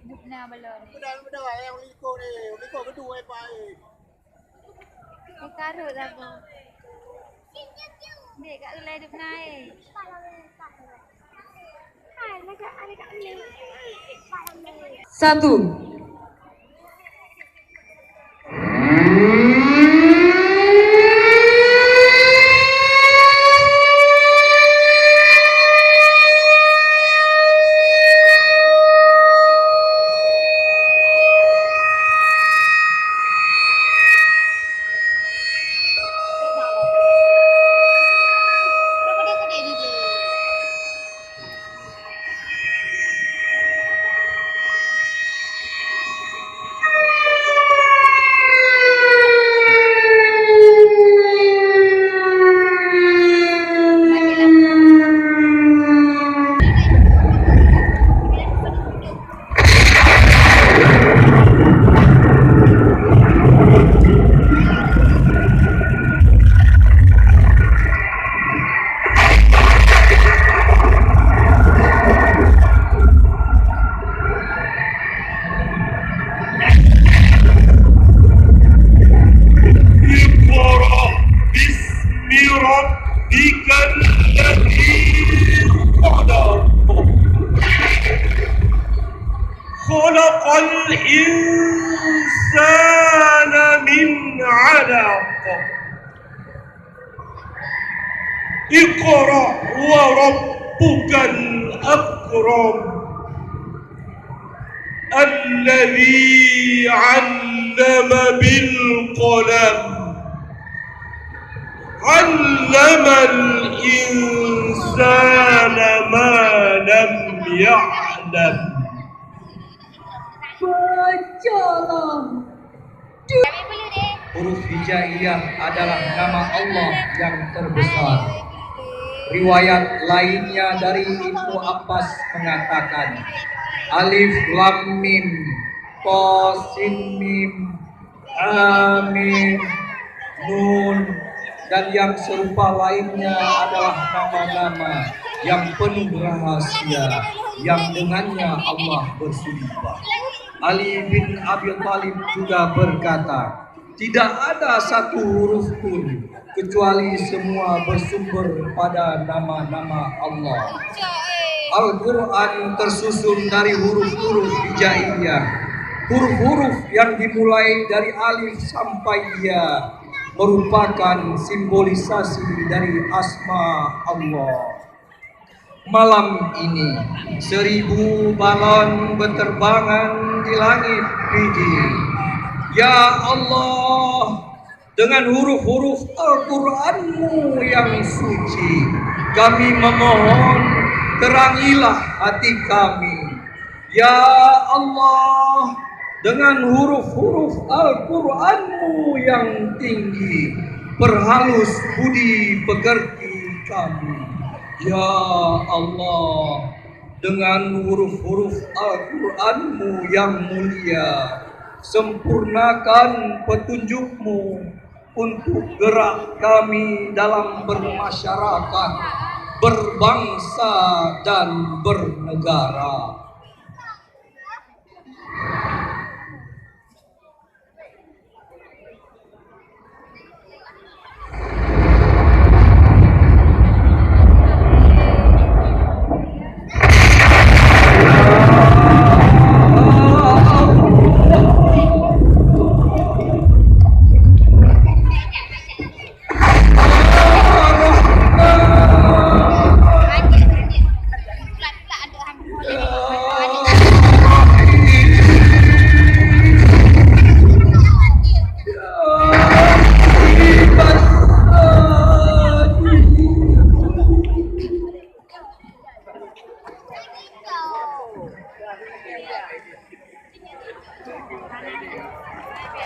ยุบหน้าบอลลูน Udah yang Liko nih, Liko kedua Pak. ไม่กล้าถือแล้วกูเด็กก็เลยยุบหน้าเอง Satu. خلق الإنسان من علق اقرأ وربك الأكرم الذي علم بالقلم علم الإنسان ما لم يعلم. Huruf hijaiyah adalah nama Allah yang terbesar. Riwayat lainnya dari Ibnu Abbas mengatakan, Alif Lam Mim, Ta Sin Mim, Amin, Nun, dan yang serupa lainnya adalah nama-nama yang penuh rahasia yang dengannya Allah bersumpah. Ali bin Abi Thalib juga berkata, tidak ada satu huruf pun kecuali semua bersumber pada nama-nama Allah. Al-Quran tersusun dari huruf-huruf hijaiyah. Huruf-huruf yang dimulai dari alif sampai ya merupakan simbolisasi dari asma Allah. Malam ini 1000 balon berterbangan di langit biji. Ya Allah, dengan huruf-huruf Al-Quran-Mu yang suci, kami memohon terangilah hati kami. Ya Allah, dengan huruf-huruf Al-Quran-Mu yang tinggi, perhalus budi pekerti kami. Ya Allah, dengan huruf-huruf Al-Quran-Mu yang mulia, sempurnakan petunjuk-Mu untuk gerak kami dalam bermasyarakat, berbangsa dan bernegara.